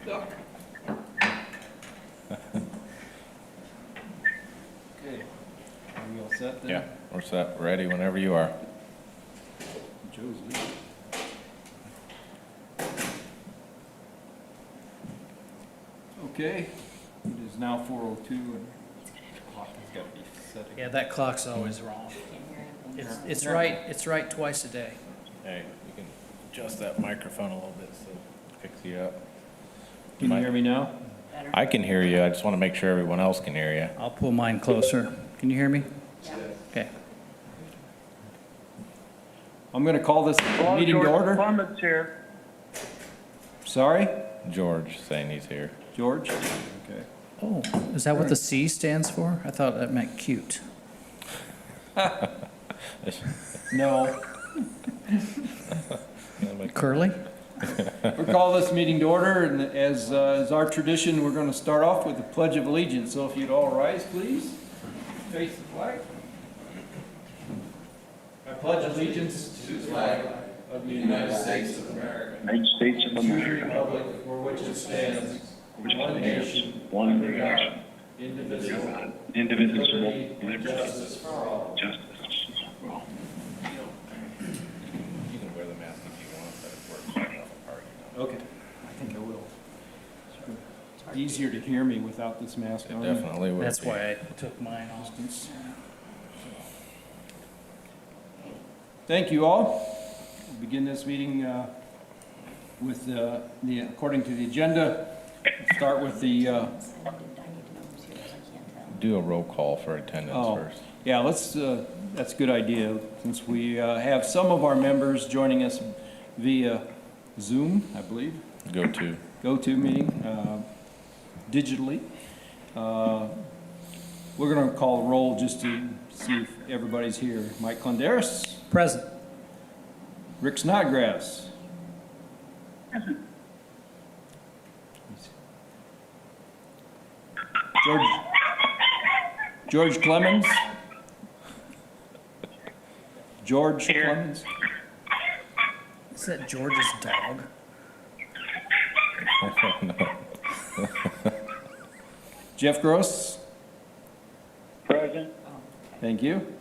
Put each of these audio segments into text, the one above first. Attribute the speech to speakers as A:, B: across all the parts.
A: Okay, are we all set then?
B: Yeah, we're set, ready whenever you are.
A: Joe's leaving. Okay, it is now 4:02 and the clock has got to be set again.
C: Yeah, that clock's always wrong. It's right twice a day.
B: Hey, you can adjust that microphone a little bit so it picks you up.
A: Can you hear me now?
B: I can hear you, I just want to make sure everyone else can hear you.
C: I'll pull mine closer. Can you hear me?
D: Yeah.
C: Okay.
A: I'm going to call this meeting to order.
D: Clements here.
A: Sorry,
B: George saying he's here.
A: George? Okay.
C: Oh, is that what the C stands for? I thought that meant cute.
A: No.
C: Curly?
A: We'll call this meeting to order, and as is our tradition, we're going to start off with the Pledge of Allegiance. So if you'd all rise, please. Face the flag. I pledge allegiance to the flag of the United States of America,
D: United States of
A: and to the
D: America.
A: republic for which it stands,
D: Which
A: one
D: stands,
A: nation,
D: one
A: under
D: nation,
A: God, indivisible,
D: indivisible,
A: liberty and
D: liberty,
A: justice for all.
D: justice for all.
B: You can wear the mask if you want, but if we're starting off a party.
A: Okay, I think I will. It's easier to hear me without this mask
B: It
A: on.
B: definitely will
C: That's
B: be.
C: why I took mine off.
A: Thank you all. We'll begin this meeting with according to the agenda. We'll start with the,
B: Do a roll call for attendance
A: Oh.
B: first.
A: yeah, let's, that's a good idea, since we have some of our members joining us via Zoom, I believe, go-to meeting, digitally. We're going to call a roll just to see if everybody's here. Mike Clenderis,
C: Present.
A: Rick Snodgrass. George Clemens. George
D: Here.
A: Clemens.
C: Is that George's dog?
A: Jeff Gross.
D: Present.
A: Thank you.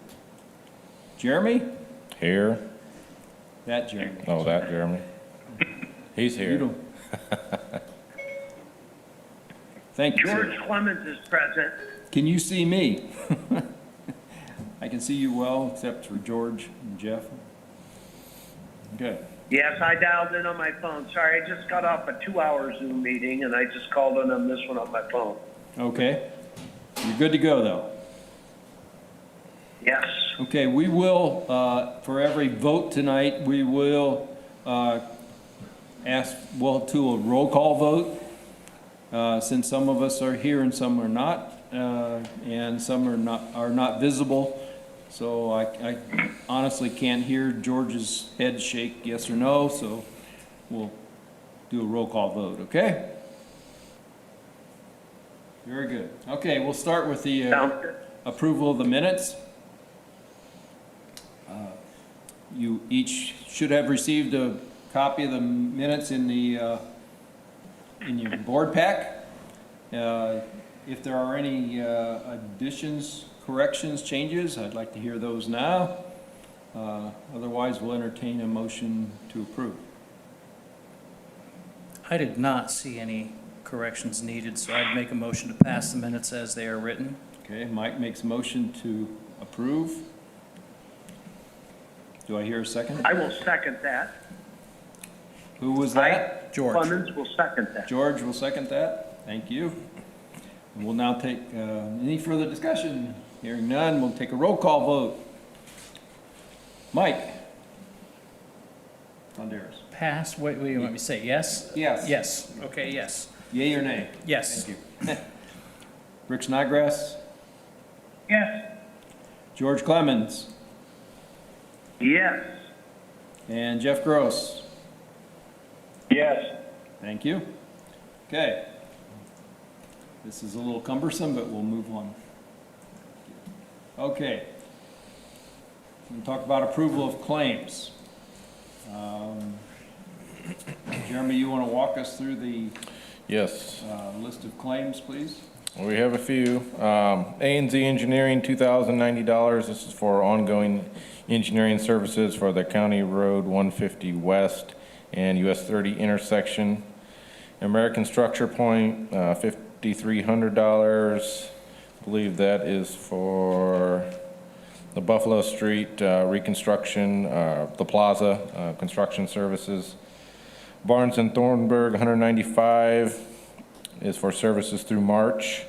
A: Jeremy?
B: Here?
A: That Jeremy.
B: Oh, that Jeremy? He's
A: You
B: here.
A: don't. Thank you,
D: George
A: sir.
D: Clemens is present.
A: Can you see me? I can see you well, except for George and Jeff. Good.
D: Yes, I dialed in on my phone. Sorry, I just got off a 2-hour Zoom meeting and I just called in on this one on my phone.
A: Okay. You're good to go, though.
D: Yes.
A: Okay, we will, for every vote tonight, we will do a roll call vote, since some of us are here and some are not, and some are not visible. So I honestly can't hear George's head shake yes or no, so we'll do a roll call vote, okay? Very good. Okay, we'll start with the
D: Sounds good.
A: approval of the minutes. You each should have received a copy of the minutes in your board pack. If there are any additions, corrections, changes, I'd like to hear those now. Otherwise, we'll entertain a motion to approve.
C: I did not see any corrections needed, so I'd make a motion to pass the minutes as they are written.
A: Okay, Mike makes a motion to approve. Do I hear a second?
D: I will second that.
A: Who was that?
C: George.
D: Clemens will second that.
A: George will second that. Thank you. And we'll now take, any further discussion? Hearing none, we'll take a roll call vote. Mike? Clenderis.
C: Pass, what do you want me to say, yes?
A: Yes.
C: Yes, okay, yes.
A: Yea or nay?
C: Yes.
A: Thank you. Rick Snodgrass?
D: Yes.
A: George Clemens?
D: Yes.
A: And Jeff Gross?
D: Yes.
A: Thank you. Okay. This is a little cumbersome, but we'll move on. Okay. We'll talk about approval of claims. Jeremy, you want to walk us through the
B: Yes.
A: List of claims, please.
B: We have a few. A&Z Engineering, $2,090. This is for ongoing engineering services for the County Road 150 West and US 30 intersection. American Structure Point, $5,300. I believe that is for the Buffalo Street reconstruction, the plaza construction services. Barnes and Thornburg, $195 is for services through March.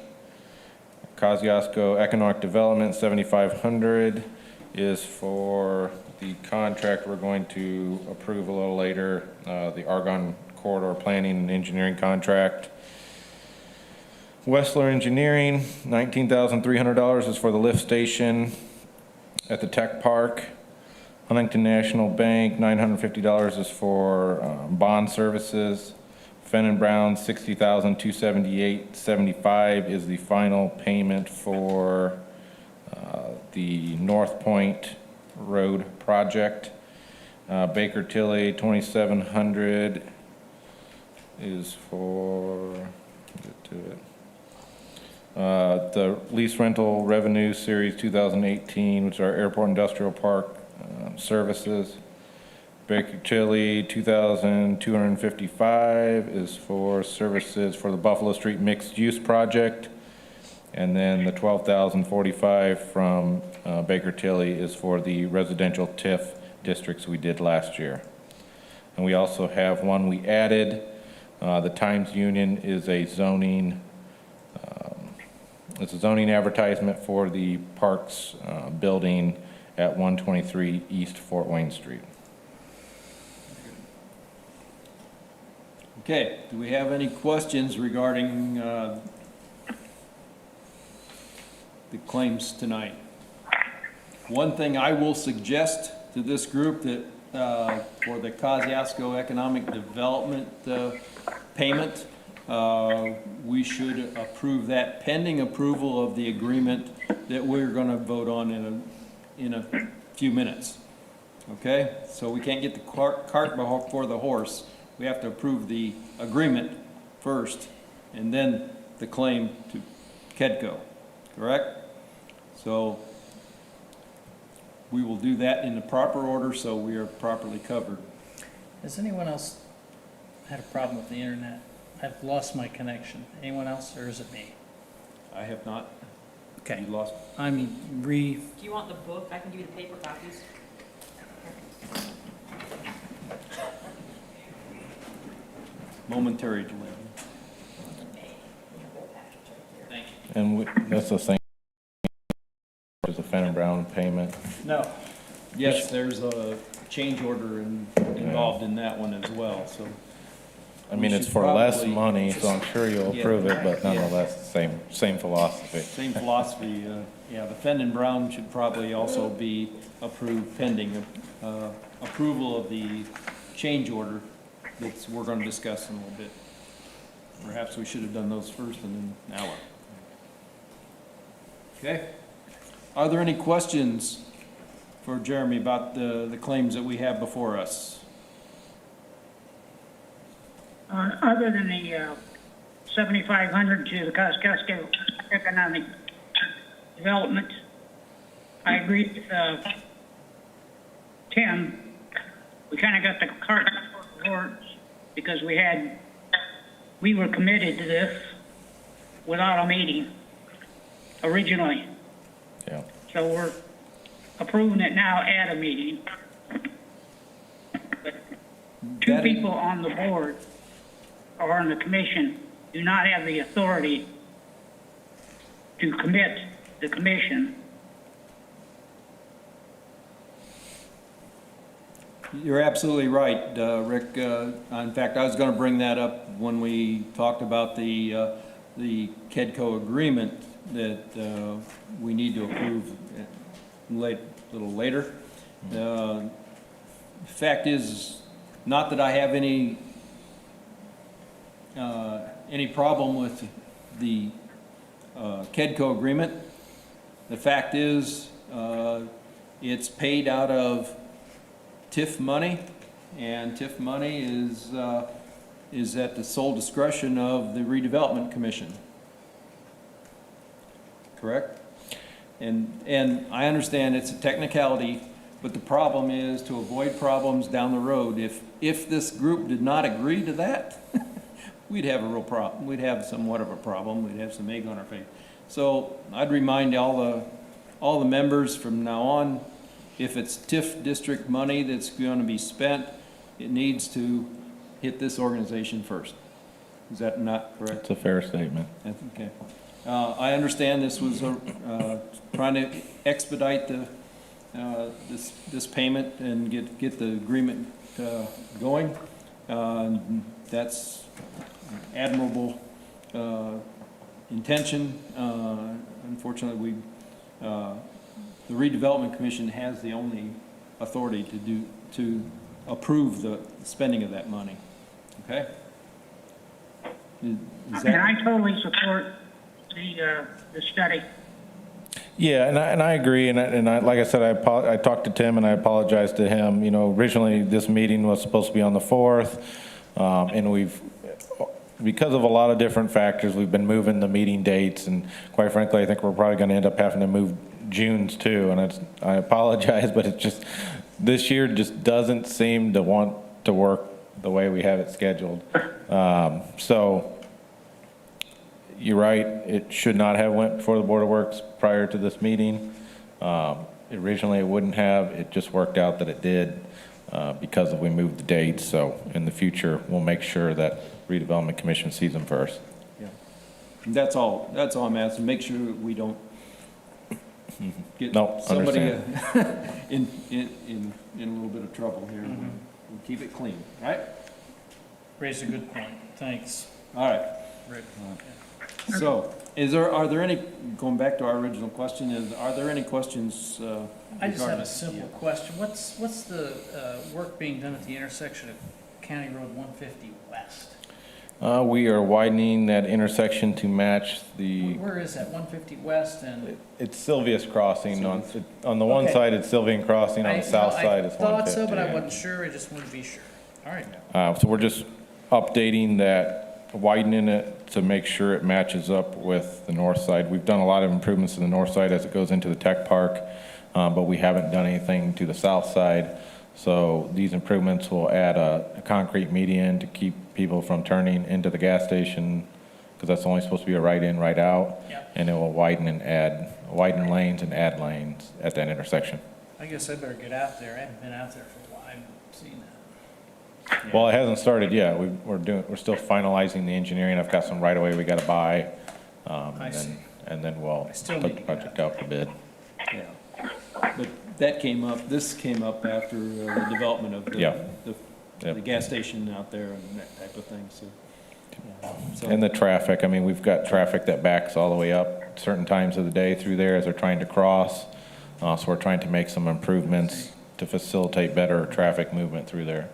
B: Kosciuszko Economic Development, $7,500 is for the contract we're going to approve a little later, the Argonne Corridor Planning and Engineering contract. Wessler Engineering, $19,300 is for the lift station at the Tech Park. Huntington National Bank, $950 is for bond services. Fenn & Brown, $60,278.75 is the final payment for the North Point Road project. Baker Tilly, $2,700 is for, get to it. The lease rental revenue series 2018, which are airport industrial park services. Baker Tilly, $2,255 is for services for the Buffalo Street mixed use project. And then the $12,045 from Baker Tilly is for the residential TIF districts we did last year. And we also have one we added. The Times Union is a zoning, it's a zoning advertisement for the Parks building at 123 East Fort Wayne Street.
A: Okay, do we have any questions regarding the claims tonight? One thing I will suggest to this group that for the Kosciuszko Economic Development payment, we should approve that pending approval of the agreement that we're going to vote on in a few minutes. Okay, so we can't get the cart before the horse. We have to approve the agreement first and then the claim to KEDCO, correct? So we will do that in the proper order so we are properly covered.
C: Has anyone else had a problem with the internet? I've lost my connection. Anyone else, or is it me?
A: I have not.
C: Okay.
A: You lost.
C: Do
E: you want the book? I can give you the paper copies.
A: Momentary delay.
C: Thank you.
B: And that's the same as the Fenn & Brown payment.
C: No.
A: Yes, there's a change order involved in that one as well, so.
B: I mean,
A: We
B: it's
A: should
B: for less
A: probably-
B: money, so I'm sure you'll
A: Yeah.
B: approve it, but
A: Yeah.
B: nonetheless, same philosophy.
A: Same philosophy, yeah, the Fenn & Brown should probably also be approved pending approval of the change order that we're going to discuss in a little bit. Perhaps we should have done those first and then now what? Okay. Are there any questions for Jeremy about the claims that we have before us?
F: Other than the $7,500 to the Kosciuszko Economic Development, I agree with Tim. We kind of got the cart before the horse because we were committed to this without a meeting originally.
B: Yeah.
F: So we're approving it now at a meeting. But two
A: That is-
F: people on the board or on the commission do not have the authority to commit the commission.
A: You're absolutely right, Rick. In fact, I was going to bring that up when we talked about the KEDCO agreement that we need to approve a little later. The fact is, not that I have any problem with the KEDCO agreement. The fact is, it's paid out of TIF money, and TIF money is is at the sole discretion of the Redevelopment Commission. Correct? And I understand it's a technicality, but the problem is to avoid problems down the road. If this group did not agree to that, we'd have a real problem. We'd have somewhat of a problem. We'd have some egg on our face. So I'd remind all the members from now on, if it's TIF district money that's going to be spent, it needs to hit this organization first. Is that not correct?
B: It's a fair statement.
A: That's okay. I understand this was trying to expedite this payment and get the agreement going. That's admirable intention. Unfortunately, the Redevelopment Commission has the only authority to approve the spending of that money. Okay? Is
F: And
A: that?
F: I totally support the study.
B: Yeah, and I agree, and I, like I said, I talked to Tim and I apologized to him. You know, originally this meeting was supposed to be on the 4th, and because of a lot of different factors, we've been moving the meeting dates, and quite frankly, I think we're probably going to end up having to move June's too, and I apologize, but it's just, this year just doesn't seem to want to work the way we have it scheduled. So, you're right, it should not have went before the Board of Works prior to this meeting. Originally it wouldn't have, it just worked out that it did because we moved the dates. So in the future, we'll make sure that Redevelopment Commission sees them first.
A: Yeah. That's all I'm asking, make sure we don't get
B: No,
A: somebody
B: understand.
A: in a little bit of trouble here. We'll keep it clean, right?
C: Raised a good point. Thanks,
A: All right.
C: Rick.
A: So, are there any, going back to our original question, are there any questions?
C: I just have
A: regarding-
C: a simple question. What's the work being done at the intersection of County Road 150 West?
B: We are widening that intersection to match the,
C: Where is that, 150 West and?
B: it's Sylvia's Crossing. On the one
C: Okay.
B: side, it's Sylvian Crossing, on the south side, it's 150.
C: I thought so, but I
B: yeah.
C: wasn't sure. I just wanted to be sure. All right.
B: So we're just updating that, widening it to make sure it matches up with the north side. We've done a lot of improvements to the north side as it goes into the tech park, but we haven't done anything to the south side. So these improvements will add a concrete median to keep people from turning into the gas station, because that's only supposed to be a right in, right out.
C: Yep.
B: And it will widen lanes and add lanes at that intersection.
C: I guess I better get out there. I haven't been out there for a while. I haven't seen that.
B: Well, it hasn't started yet. We're still finalizing the engineering. I've got some right of way we got to buy.
C: I see.
B: And then we'll
C: I still
B: put
C: need
B: the
C: to get
B: project out for bid.
A: Yeah. But this came up after the development of
B: Yeah.
A: the gas station out there and that type of thing, so. yeah. So-
B: And the traffic, I mean, we've got traffic that backs all the way up certain times of the day through there as they're trying to cross. So we're trying to make some improvements to facilitate better traffic movement through there.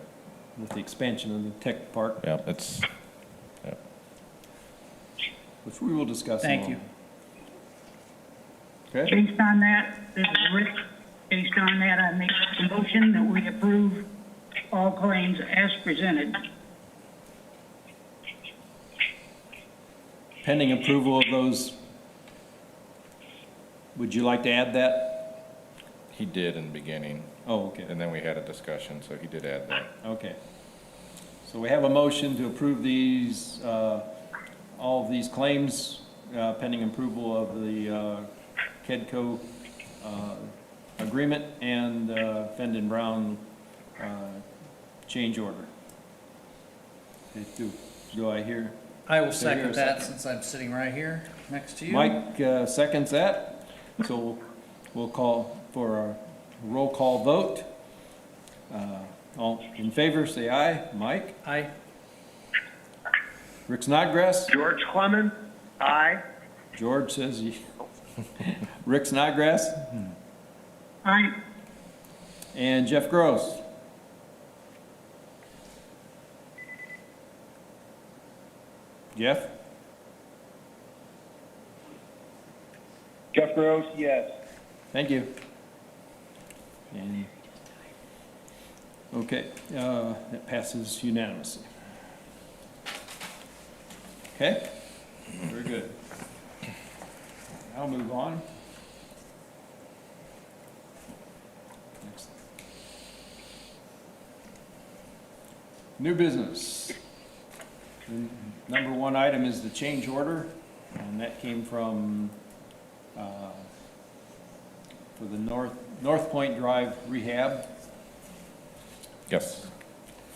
A: With the expansion of the tech park,
B: Yeah,
A: which we will discuss.
C: Thank you.
A: Okay,
F: Based on that, this is Rick, based on that, I make a motion that we approve all claims as presented.
A: pending approval of those, would you like to add that?
B: he did in the beginning,
A: Oh, okay,
B: and then we had a discussion, so he did add that.
A: okay. So we have a motion to approve these, all of these claims, pending approval of the KEDCO agreement and Fenton Brown change order. Okay, do I hear?
C: I will
A: So here
C: second
A: a
C: that
A: second.
C: since I'm sitting right here next to you.
A: Mike seconds that, so we'll call for a roll call vote. All in favor, say aye. Mike?
C: Aye.
A: Rick Snodgrass?
D: George Clemens, aye.
A: George says he. Rick Snodgrass?
F: Aye.
A: And Jeff Gross? Jeff?
D: Jeff Gross, yes.
A: Thank you. And, okay, that passes unanimously. Okay, very good. I'll move on. Next. New business. The number one item is the change order, and that came from, for the North Point Drive rehab
B: Yes.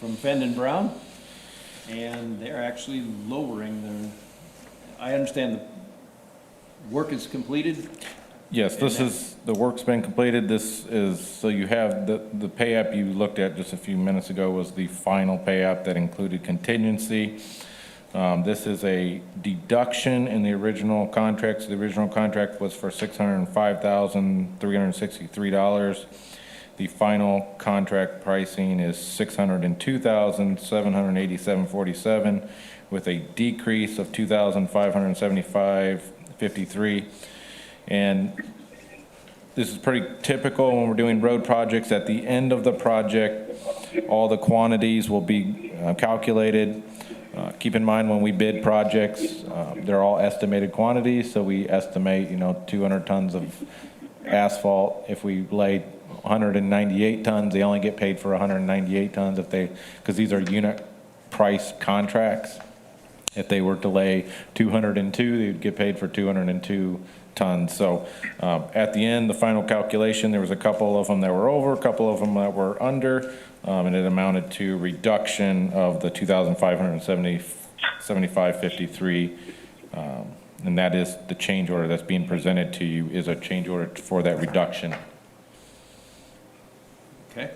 A: from Fenn & Brown, and they're actually lowering their, I understand the work is completed.
B: Yes, this is, the work's been completed. This is, so you have, the pay app you looked at just a few minutes ago was the final pay app that included contingency. This is a deduction in the original contract. So the original contract was for $605,363. The final contract pricing is $602,787.47, with a decrease of $2,575.53. And this is pretty typical when we're doing road projects. At the end of the project, all the quantities will be calculated. Keep in mind, when we bid projects, they're all estimated quantities, so we estimate, 200 tons of asphalt. If we lay 198 tons, they only get paid for 198 tons because these are unit price contracts. If they were to lay 202, they'd get paid for 202 tons. So at the end, the final calculation, there was a couple of them that were over, a couple of them that were under, and it amounted to reduction of the 2,575.53, and that is the change order that's being presented to you, is a change order for that reduction.
A: Okay.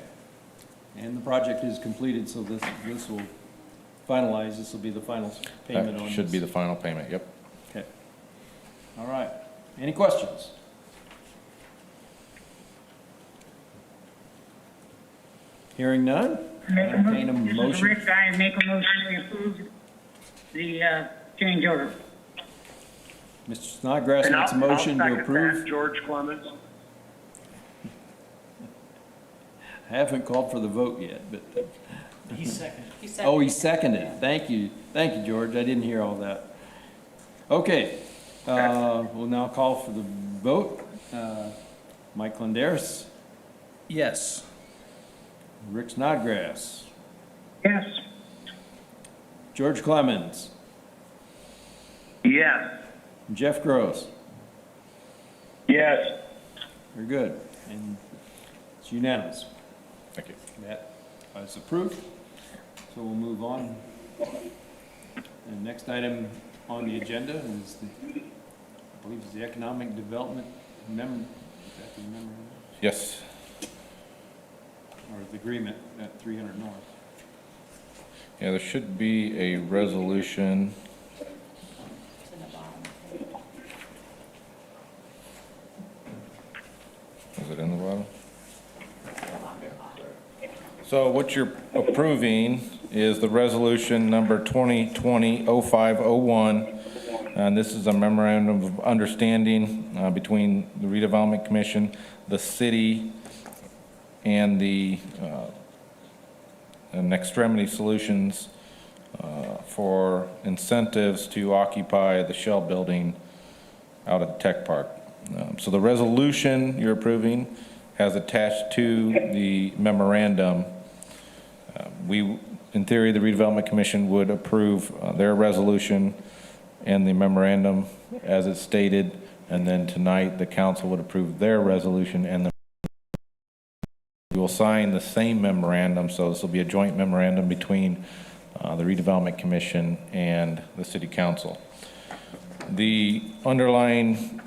A: And the project is completed, so this will finalize, this will be the final payment on
B: That
A: this.
B: should be the final payment, yep.
A: Okay. All right. Any questions? Hearing none? Entertain a
F: This is
A: motion.
F: Rick, I make a motion to approve the change order.
A: Mr. Snodgrass
D: And
A: makes a
D: I'll
A: motion to
D: second
A: approve.
D: that, George Clemens.
A: I haven't called for the vote yet, but,
C: He's second.
A: oh, he seconded. Thank you. Thank you, George. I didn't hear all that. Okay, we'll now call for the vote. Mike Lendaris,
C: Yes.
A: Rick Snodgrass,
F: Yes.
A: George Clemens,
D: Yes.
A: Jeff Gross.
D: Yes.
A: Very good. And it's unanimous.
B: Thank you.
A: That is approved. So we'll move on. The next item on the agenda is the, I believe it's the Economic Development Memorandum,
B: Yes.
A: or the agreement at 300 North.
B: Yeah, there should be a resolution.
E: It's in the bottom.
B: Is it in the bottom? So what you're approving is the resolution number 2020-0501. And this is a memorandum of understanding between the Redevelopment Commission, the city, and the Extremity Solutions for incentives to occupy the Shell building out at the Tech Park. So the resolution you're approving has attached to the memorandum. In theory, the Redevelopment Commission would approve their resolution and the memorandum as it's stated, and then tonight the council would approve their resolution, and we will sign the same memorandum. So this will be a joint memorandum between the Redevelopment Commission and the City Council. The underlying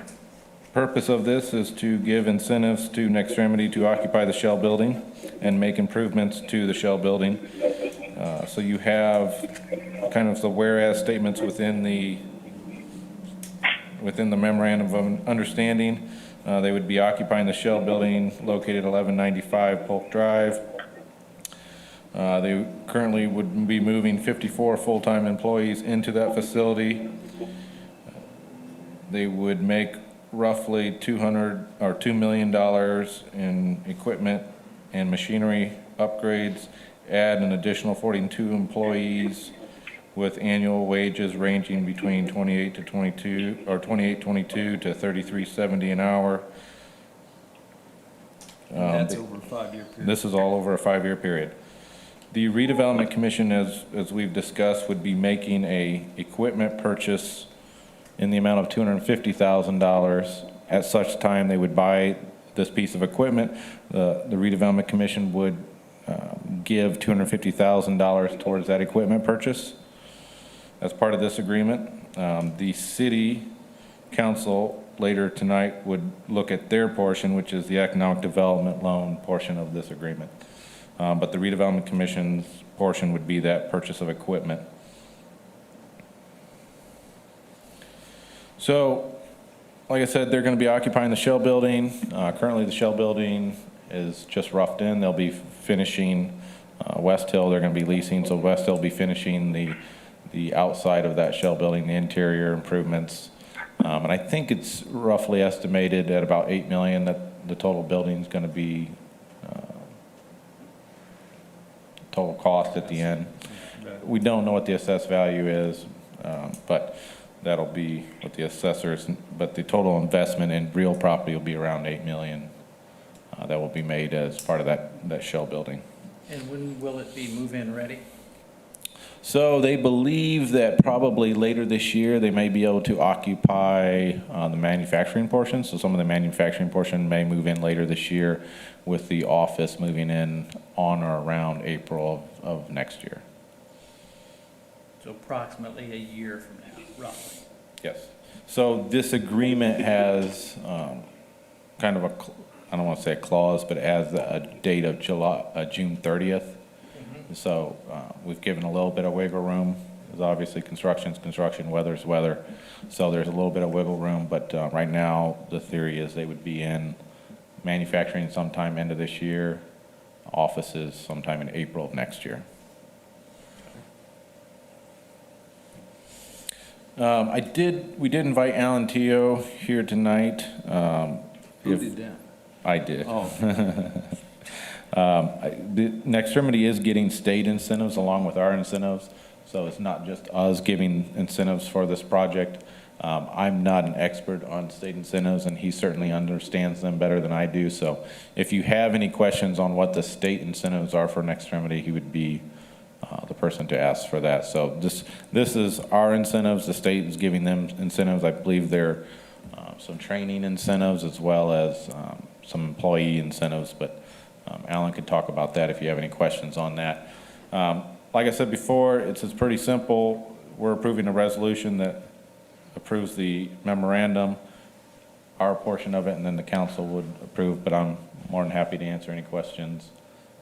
B: purpose of this is to give incentives to Extremity to occupy the Shell building and make improvements to the Shell building. So you have kind of the whereas statements within the memorandum of understanding. They would be occupying the Shell building located 1195 Polk Drive. They currently would be moving 54 full-time employees into that facility. They would make roughly $2 million in equipment and machinery upgrades, add an additional 42 employees, with annual wages ranging between 28.22 to 33.70 an hour.
A: That's over a 5-year period.
B: This is all over a 5-year period. The Redevelopment Commission, as we've discussed, would be making a equipment purchase in the amount of $250,000. At such time they would buy this piece of equipment, the Redevelopment Commission would give $250,000 towards that equipment purchase. As part of this agreement, the city council later tonight would look at their portion, which is the economic development loan portion of this agreement. But the Redevelopment Commission's portion would be that purchase of equipment. So, like I said, they're going to be occupying the shell building. Currently, the shell building is just roughed in. They'll be finishing West Hill. They're going to be leasing, so West Hill will be finishing the outside of that shell building, the interior improvements. And I think it's roughly estimated at about $8 million that the total building is going to be total cost at the end. We don't know what the assessed value is, but that'll be what the assessors, but the total investment in real property will be around $8 million that will be made as part of that shell building.
C: And when will it be move-in ready?
B: So they believe that probably later this year, they may be able to occupy the manufacturing portion. So some of the manufacturing portion may move in later this year, with the office moving in on or around April of next year.
C: So approximately a year from now, roughly.
B: Yes. So this agreement has kind of a, I don't want to say a clause, but it has a date of June 30th. So we've given a little bit of wiggle room. Because obviously construction's construction, weather's weather. So there's a little bit of wiggle room, but right now the theory is they would be in manufacturing sometime end of this year, offices sometime in April of next year. We did invite Alan Teo here tonight.
A: Who did that?
B: I did.
A: Oh.
B: The Nextremity is getting state incentives along with our incentives, so it's not just us giving incentives for this project. I'm not an expert on state incentives, and he certainly understands them better than I do. So if you have any questions on what the state incentives are for Nextremity, he would be the person to ask for that. So this is our incentives. The state is giving them incentives. I believe there are some training incentives as well as some employee incentives, but Alan could talk about that if you have any questions on that. Like I said before, it's pretty simple. We're approving a resolution that approves the memorandum, our portion of it, and then the council would approve, but I'm more than happy to answer any questions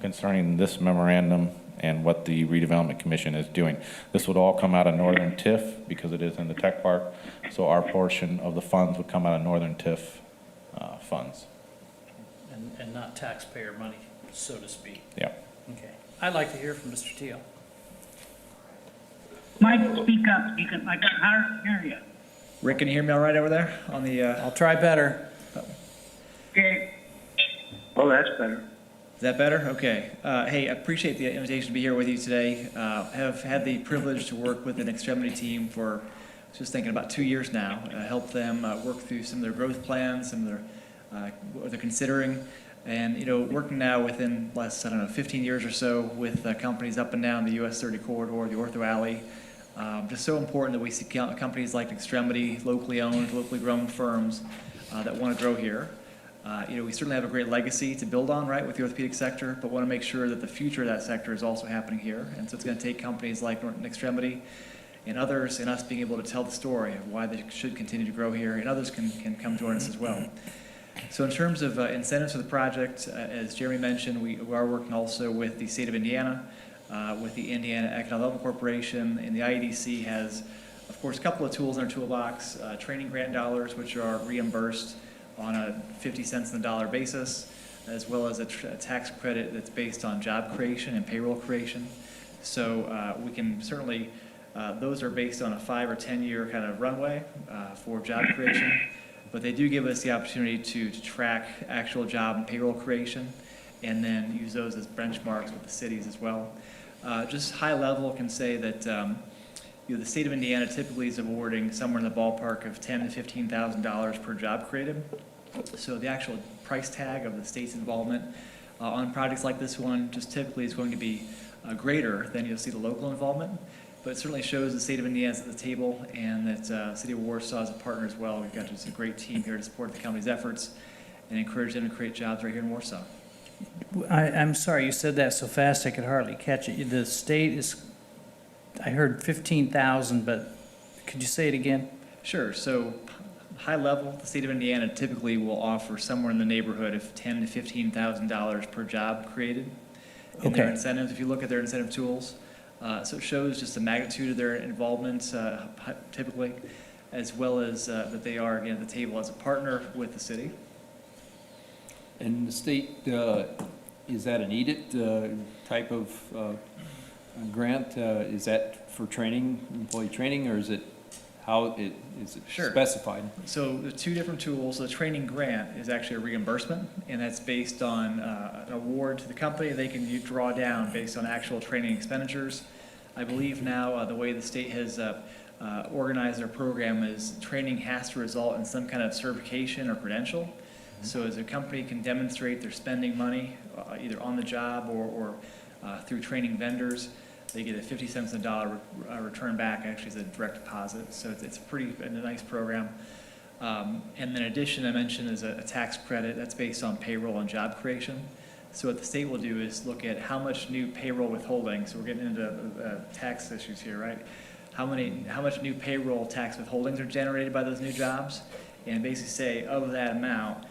B: concerning this memorandum and what the Redevelopment Commission is doing. This would all come out of Northern TIF because it is in the tech park, so our portion of the funds would come out of Northern TIF funds.
C: And not taxpayer money, so to speak.
B: Yeah.
C: Okay. I'd like to hear from Mr. Teal.
F: Mike, speak up, I can hardly hear you.
G: Rick, can you hear me all right over there on the,
C: I'll try better.
F: Okay,
D: Well, that's better.
G: is that better? Okay. Hey, I appreciate the invitation to be here with you today. Have had the privilege to work with an Extremity team for, just thinking about 2 years now, help them work through some of their growth plans, some of their, what they're considering. And, you know, working now within last, 15 years or so with companies up and down the US 30 corridor, the Ortho Alley. Just so important that we see companies like Extremity, locally owned, locally grown firms that want to grow here. You know, we certainly have a great legacy to build on, right, with the orthopedic sector, but want to make sure that the future of that sector is also happening here. And so it's going to take companies like Norton Extremity and others, and us being able to tell the story of why they should continue to grow here, and others can come join us as well. So in terms of incentives for the project, as Jeremy mentioned, we are working also with the state of Indiana, with the Indiana Economic Development Corporation, and the IEDC has, of course, a couple of tools in our toolbox, training grant dollars, which are reimbursed on a 50 cents on the dollar basis, as well as a tax credit that's based on job creation and payroll creation. So we can certainly, those are based on a 5 or 10 year kind of runway for job creation, but they do give us the opportunity to track actual job and payroll creation, and then use those as benchmarks with the cities as well. Just high level can say that the state of Indiana typically is awarding somewhere in the ballpark of $10,000 to $15,000 per job created. So the actual price tag of the state's involvement on projects like this one just typically is going to be greater than you'll see the local involvement. But it certainly shows the state of Indiana's at the table, and that City of Warsaw is a partner as well. We've got just a great team here to support the county's efforts and encourage them to create jobs right here in Warsaw.
C: I'm sorry, you said that so fast I could hardly catch it. The state is, I heard 15,000, but could you say it again?
G: Sure. So high level, the state of Indiana typically will offer somewhere in the neighborhood of $10,000 to $15,000 per job created in their
C: Okay.
G: incentives. If you look at their incentive tools, so it shows just the magnitude of their involvement typically, as well as that they are again at the table as a partner with the city.
A: And the state, is that an EDIT type of grant? Is that for training, employee training, or is it, how it, is it
G: Sure.
A: specified?
G: So the two different tools, the training grant is actually a reimbursement, and that's based on an award to the company. They can draw down based on actual training expenditures. I believe now the way the state has organized their program is training has to result in some kind of certification or credential. So as a company can demonstrate they're spending money either on the job or through training vendors, they get a 50 cents a dollar return back, actually as a direct deposit. So it's a nice program. And then in addition, I mentioned is a tax credit that's based on payroll and job creation. So what the state will do is look at how much new payroll withholding, so we're getting into tax issues here, right? How much new payroll tax withholdings are generated by those new jobs, and basically say of that amount,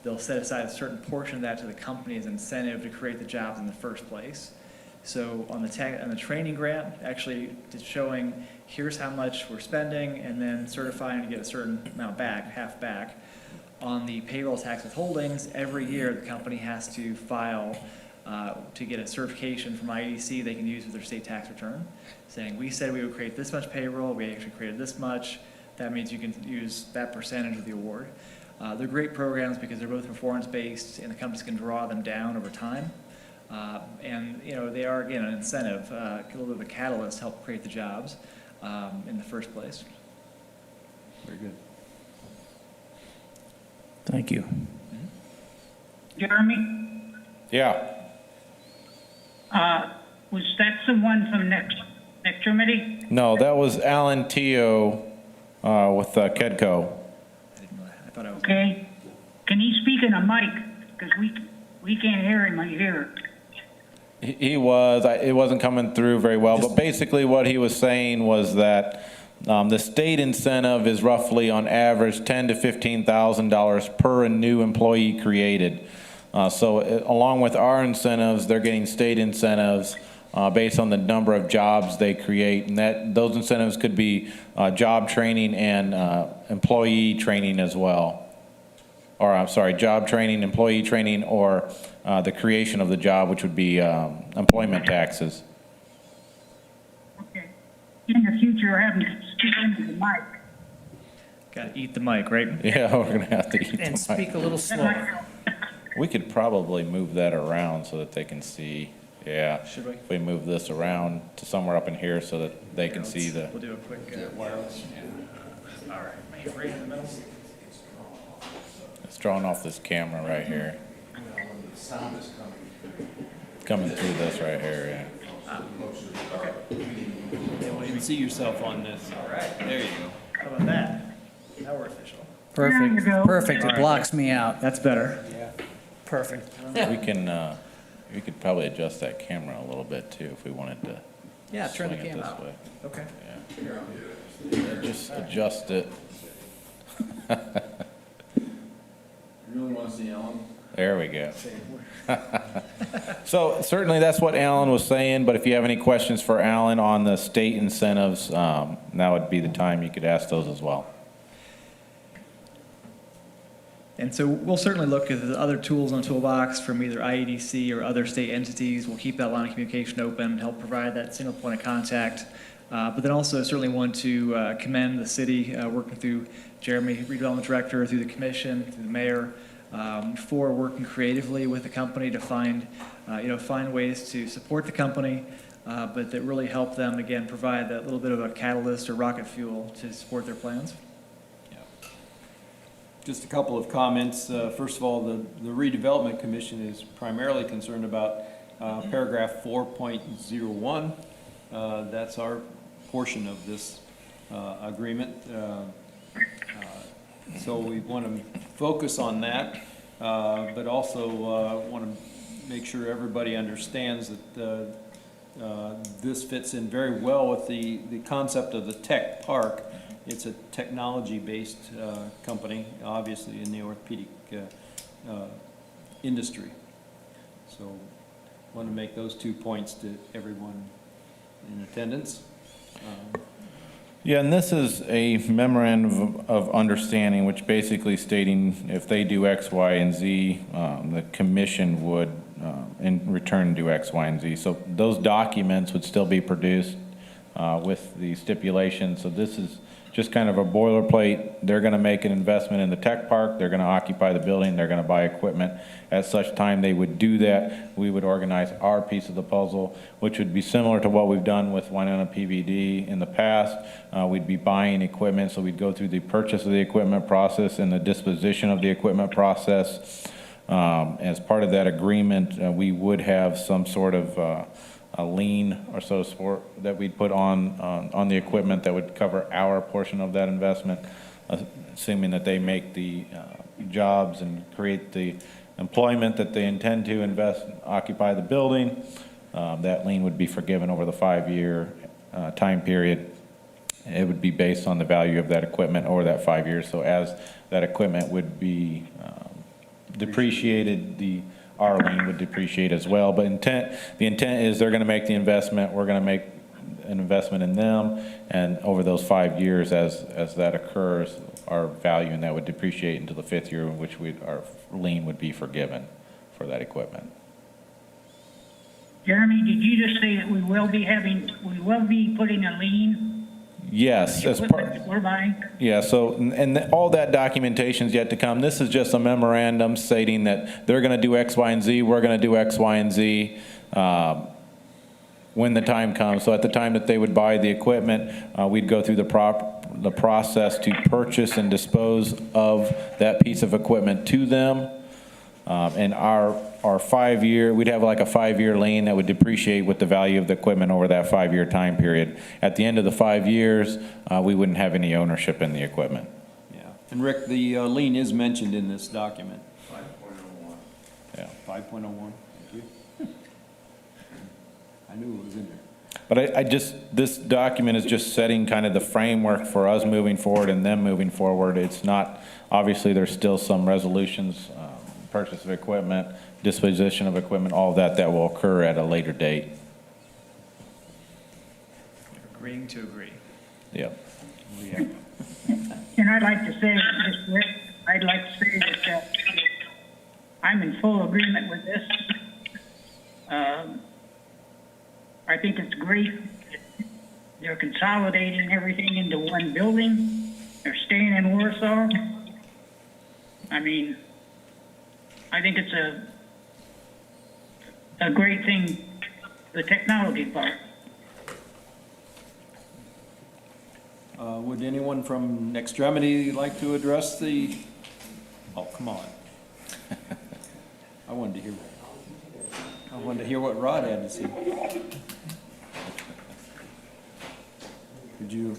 G: they'll set aside a certain portion of that to the company as incentive to create the jobs in the first place. So on the training grant, actually it's showing here's how much we're spending and then certifying to get a certain amount back, half back. On the payroll tax withholdings, every year the company has to file to get a certification from IEDC they can use with their state tax return, saying we said we would create this much payroll, we actually created this much. That means you can use that percentage of the award. They're great programs because they're both performance-based and the companies can draw them down over time. And they are, again, an incentive, a little bit of a catalyst to help create the jobs in the first place.
A: Very good.
C: Thank you.
F: Jeremy,
B: Yeah.
F: was that the one from next committee?
B: No, that was Alan Teo with Kedco.
G: I didn't know that. I thought I was.
F: Okay. Can he speak in a mic? Because we can't hear him here.
B: He was, it wasn't coming through very well, but basically what he was saying was that the state incentive is roughly on average $10,000 to $15,000 per new employee created. So along with our incentives, they're getting state incentives based on the number of jobs they create, and those incentives could be job training and employee training as well. Or I'm sorry, job training, employee training, or the creation of the job, which would be employment taxes.
F: Okay. In the future, having to speak into the mic.
G: Got to eat the mic, right?
B: Yeah, we're gonna have to eat
C: And
B: the
C: speak
B: mic.
C: a little slower.
B: We could probably move that around so that they can see. Yeah.
G: Should we?
B: If we move this around to somewhere up in here so that they can see the.
G: We'll do a quick wireless. All right, maybe right in the middle.
B: It's drawing off this camera right here. Coming through this right here, yeah.
A: You can see yourself on this.
G: All right.
A: There you go.
G: How about that? Now we're official.
C: Perfect,
F: There you go.
C: perfect. It blocks me out.
G: That's better.
C: Perfect.
B: We could probably adjust that camera a little bit too if we wanted to.
C: Yeah, turn the
B: swing it
C: camera
B: this
C: out.
B: way.
G: Okay.
B: Yeah, just adjust it.
H: You really want to see Ellen?
B: There we go. So certainly that's what Alan was saying, but if you have any questions for Alan on the state incentives, now would be the time you could ask those as well.
G: And so we'll certainly look at the other tools in the toolbox from either IEDC or other state entities. We'll keep that line of communication open, help provide that single point of contact. But then also certainly want to commend the city working through Jeremy, Redevelopment Director, through the commission, through the mayor, for working creatively with the company to find ways to support the company, but that really help them, again, provide that little bit of a catalyst or rocket fuel to support their plans.
A: Just a couple of comments. First of all, the Redevelopment Commission is primarily concerned about paragraph 4.01. That's our portion of this agreement. So we want to focus on that, but also want to make sure everybody understands that this fits in very well with the concept of the tech park. It's a technology-based company, obviously in the orthopedic industry. So want to make those 2 points to everyone in attendance.
B: Yeah, and this is a memorandum of understanding, which basically stating if they do X, Y, and Z, the commission would in return do X, Y, and Z. So those documents would still be produced with the stipulation. So this is just kind of a boilerplate. They're going to make an investment in the tech park. They're going to occupy the building. They're going to buy equipment. At such time they would do that, we would organize our piece of the puzzle, which would be similar to what we've done with Winona PVD in the past. We'd be buying equipment, so we'd go through the purchase of the equipment process and the disposition of the equipment process. As part of that agreement, we would have some sort of a lien or so that we'd put on the equipment that would cover our portion of that investment, assuming that they make the jobs and create the employment that they intend to invest, occupy the building. That lien would be forgiven over the 5-year time period. It would be based on the value of that equipment over that 5 years. So as that equipment would be depreciated, our lien would depreciate as well. But the intent is they're going to make the investment, we're going to make an investment in them, and over those 5 years, as that occurs, our value in that would depreciate until the 5th year in which our lien would be forgiven for that equipment.
F: Jeremy, did you just say that we will be putting a lien?
B: Yes, as part.
F: Equipment we're buying?
B: Yeah, so, and all that documentation is yet to come. This is just a memorandum stating that they're going to do X, Y, and Z, we're going to do X, Y, and Z when the time comes. So at the time that they would buy the equipment, we'd go through the process to purchase and dispose of that piece of equipment to them. And our 5-year, we'd have like a 5-year lien that would depreciate with the value of the equipment over that 5-year time period. At the end of the 5 years, we wouldn't have any ownership in the equipment.
A: Yeah, and Rick, the lien is mentioned in this document.
H: 5.01.
B: Yeah.
A: 5.01, thank you. I knew it was in there.
B: But this document is just setting kind of the framework for us moving forward and them moving forward. It's not, obviously there's still some resolutions, purchase of equipment, disposition of equipment, all of that will occur at a later date.
G: Agreeing to agree.
B: Yep.
F: And I'd like to say, Rick, I'd like to say that I'm in full agreement with this. I think it's great. They're consolidating everything into one building. They're staying in Warsaw. I mean, I think it's a great thing, the technology part.
A: Would anyone from Extremity like to address the, oh, come on. I wanted to hear what Rod had to say. Could you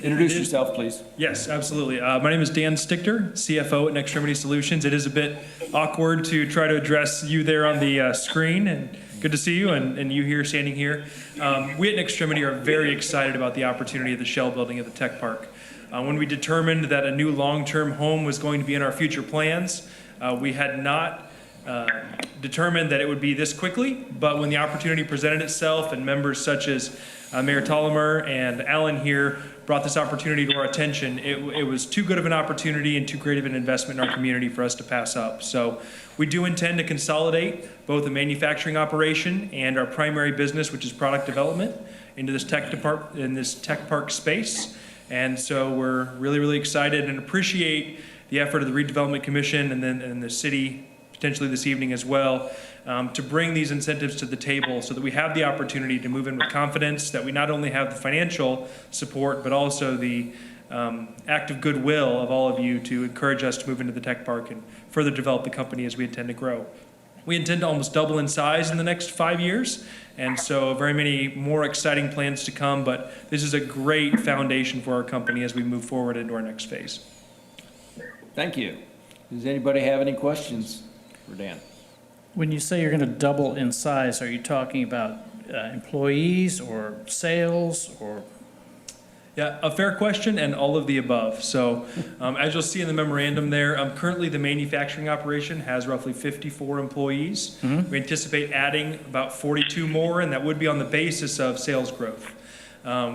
A: introduce yourself, please?
I: Yes, absolutely. My name is Dan Stichter, CFO at Extremity Solutions. It is a bit awkward to try to address you there on the screen, and good to see you, and you here, standing here. We at Extremity are very excited about the opportunity of the shell building at the Tech Park. When we determined that a new long-term home was going to be in our future plans, we had not determined that it would be this quickly, but when the opportunity presented itself and members such as Mayor Tollimer and Alan here brought this opportunity to our attention, it was too good of an opportunity and too great of an investment in our community for us to pass up. So we do intend to consolidate both the manufacturing operation and our primary business, which is product development, into this tech park space. And so we're really, really excited and appreciate the effort of the Redevelopment Commission and the city potentially this evening as well, to bring these incentives to the table so that we have the opportunity to move in with confidence, that we not only have the financial support, but also the act of goodwill of all of you to encourage us to move into the tech park and further develop the company as we intend to grow. We intend to almost double in size in the next 5 years, and so very many more exciting plans to come, but this is a great foundation for our company as we move forward into our next phase.
A: Thank you. Does anybody have any questions for Dan?
C: When you say you're going to double in size, are you talking about employees or sales or?
I: Yeah, a fair question and all of the above. So as you'll see in the memorandum there, currently the manufacturing operation has roughly 54 employees. We anticipate adding about 42 more, and that would be on the basis of sales growth.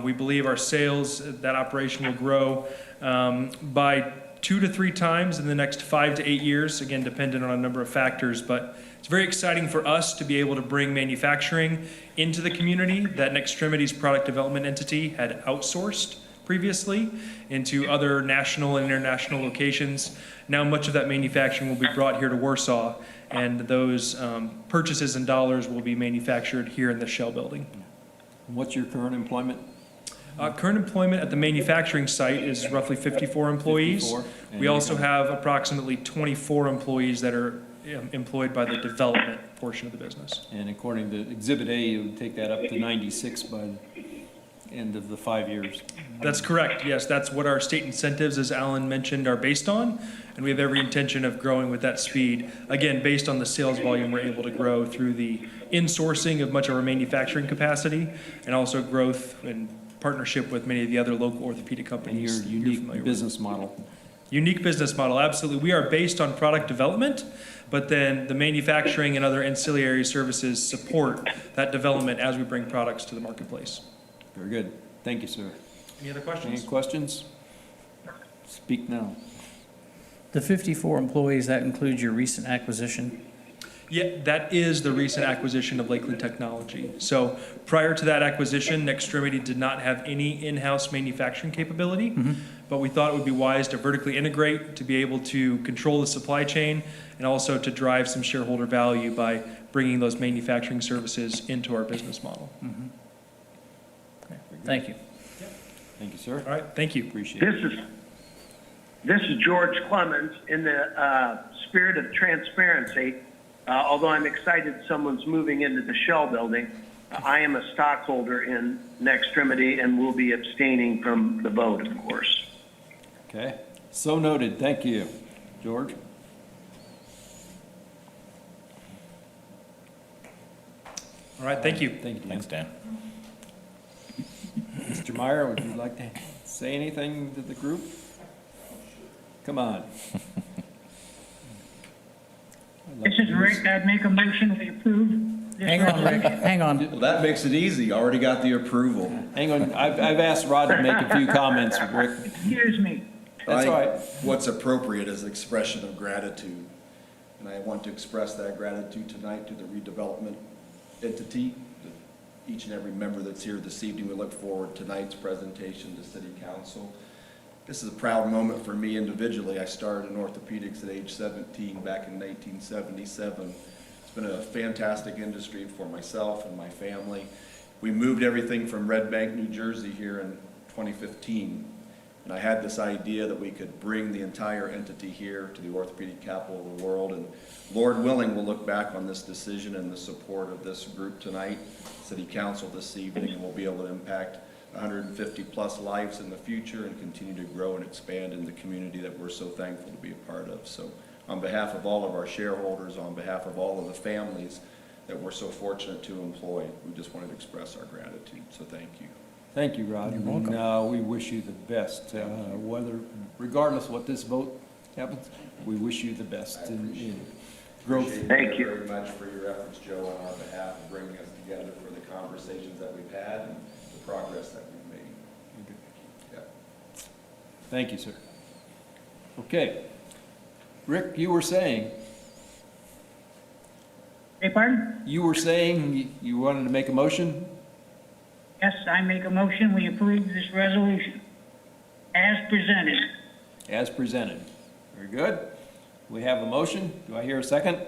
I: We believe our sales, that operation will grow by 2 to 3 times in the next 5 to 8 years, again, dependent on a number of factors, but it's very exciting for us to be able to bring manufacturing into the community that Nextremity's product development entity had outsourced previously into other national and international locations. Now much of that manufacturing will be brought here to Warsaw, and those purchases and dollars will be manufactured here in the Shell building.
A: What's your current employment?
I: Current employment at the manufacturing site is roughly 54 employees.
A: 54.
I: We also have approximately 24 employees that are employed by the development portion of the business.
A: And according to Exhibit A, you would take that up to 96 by the end of the 5 years.
I: That's correct, yes. That's what our state incentives, as Alan mentioned, are based on. And we have every intention of growing with that speed. Again, based on the sales volume we're able to grow through the insourcing of much of our manufacturing capacity and also growth and partnership with many of the other local orthopedic
A: And
I: companies.
A: your
I: you're
A: unique
I: familiar with.
A: business model.
I: Unique business model, absolutely. We are based on product development, but then the manufacturing and other ancillary services support that development as we bring products to the marketplace.
A: Very good. Thank you, sir.
I: Any other
A: Any
I: questions?
A: questions? Speak now.
C: The 54 employees, that includes your recent acquisition?
I: Yeah, that is the recent acquisition of Lakeland Technology. So prior to that acquisition, Nextremity did not have any in-house manufacturing capability, but we thought it would be wise to vertically integrate, to be able to control the supply chain, and also to drive some shareholder value by bringing those manufacturing services into our business model.
C: Okay. Thank you.
A: Thank you, sir.
I: All right, thank you.
A: Appreciate it.
D: This is George Clemens. In the spirit of transparency, although I'm excited someone's moving into the Shell building, I am a stockholder in Nextremity and will be abstaining from the vote, of course.
A: Okay. So noted. Thank you. George?
I: All right, thank you.
A: Thank you, Dan.
B: Thanks, Dan.
A: Mr. Meyer, would you like to say anything to the group? Come on.
F: This is Rick. I'd make a motion to approve this
C: Hang on, Rick,
F: resolution.
C: hang on.
H: Well, that makes it easy. Already got the approval.
A: Hang on. I've asked Rod to make a few comments, Rick.
F: Excuse me.
A: That's all right.
H: What's appropriate is expression of gratitude. And I want to express that gratitude tonight to the redevelopment entity, to each and every member that's here this evening. We look forward to tonight's presentation to City Council. This is a proud moment for me individually. I started in orthopedics at age 17 back in 1977. It's been a fantastic industry for myself and my family. We moved everything from Red Bank, New Jersey here in 2015. And I had this idea that we could bring the entire entity here to the orthopedic capital of the world. And Lord willing, we'll look back on this decision and the support of this group tonight, City Council this evening, and we'll be able to impact 150 plus lives in the future and continue to grow and expand in the community that we're so thankful to be a part of. So on behalf of all of our shareholders, on behalf of all of the families that we're so fortunate to employ, we just wanted to express our gratitude. So thank you.
A: Thank you, Rod. And we wish you the best, regardless what this vote happens, we wish you the best in growth.
H: Appreciate
D: Thank you.
H: very much for your efforts, Joe, on our behalf, of bringing us together for the conversations that we've had and the progress that we've made. Yeah.
A: Thank you, sir. Okay. Rick, you were saying you wanted to make a motion?
F: Yes, I make a motion, we approve this resolution as presented.
A: As presented. Very good. We have a motion. Do I hear a second?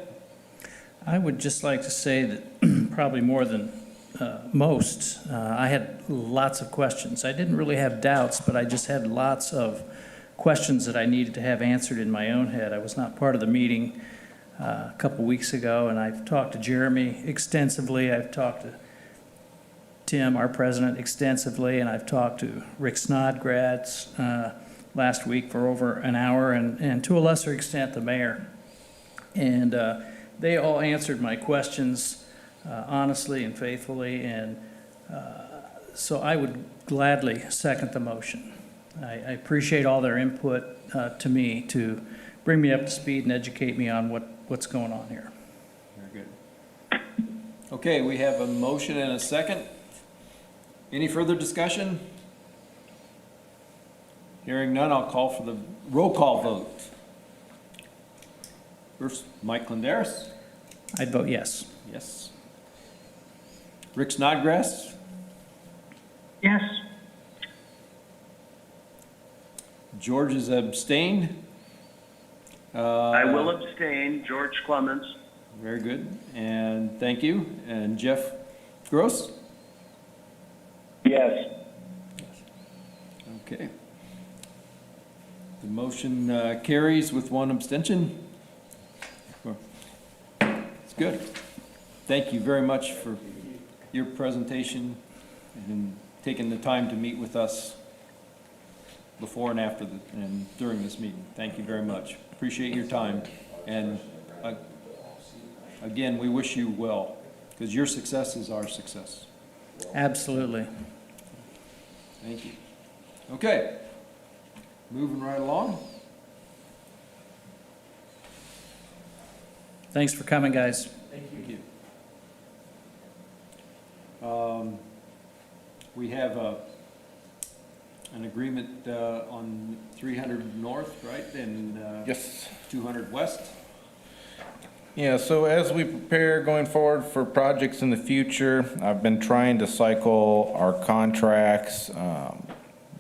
C: I would just like to say that probably more than most, I had lots of questions. I didn't really have doubts, but I just had lots of questions that I needed to have answered in my own head. I was not part of the meeting a couple weeks ago, and I've talked to Jeremy extensively. I've talked to Tim, our president, extensively, and I've talked to Rick Snodgrass last week for over an hour, and to a lesser extent, the mayor. And they all answered my questions honestly and faithfully, and so I would gladly second the motion. I appreciate all their input to me to bring me up to speed and educate me on what's going on here.
A: Very good. Okay, we have a motion and a second. Any further discussion? Hearing none, I'll call for the roll call vote. First, Mike Lendaris.
C: I'd vote yes.
A: Yes. Rick Snodgrass.
F: Yes,
A: George is abstained.
D: I will abstain, George Clemens.
A: Very good, and thank you. And Jeff Gross?
D: Yes.
A: Okay. The motion carries with one abstention. It's good. Thank you very much for your presentation and taking the time to meet with us before and after and during this meeting. Thank you very much. Appreciate your time. And again, we wish you well, because your success is our success.
C: Absolutely.
A: Thank you. Okay, moving right along.
C: Thanks for coming, guys.
A: Thank you. We have an agreement on 300 North, right, and
B: Yes.
A: 200 West.
B: Yeah, so as we prepare going forward for projects in the future, I've been trying to cycle our contracts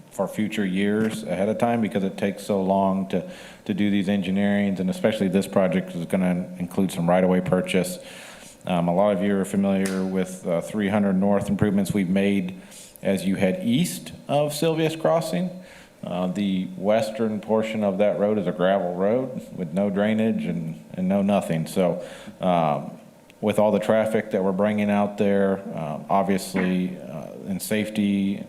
B: for future years ahead of time because it takes so long to do these engineerings, and especially this project is going to include some right-of-way purchase. A lot of you are familiar with 300 North improvements we've made as you head east of Sylvia's Crossing. The western portion of that road is a gravel road with no drainage and no nothing. So with all the traffic that we're bringing out there, obviously in safety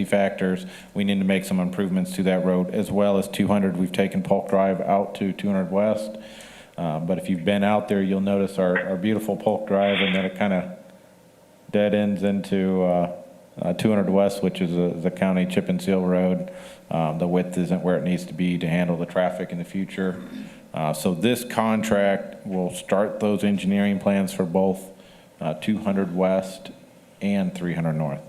B: factors, we need to make some improvements to that road, as well as 200. We've taken Polk Drive out to 200 West. But if you've been out there, you'll notice our beautiful Polk Drive, and then it kind of dead ends into 200 West, which is the county chip and seal road. The width isn't where it needs to be to handle the traffic in the future. So this contract will start those engineering plans for both 200 West and 300 North.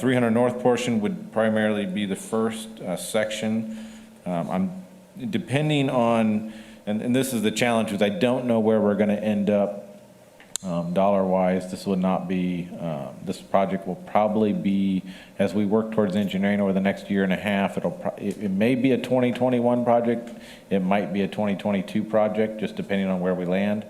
B: 300 North portion would primarily be the first section. I'm depending on, and this is the challenge, is I don't know where we're going to end up dollar-wise. This would not be, this project will probably be, as we work towards engineering over the next year and a half, it may be a 2021 project, it might be a 2022 project, just depending on where we land.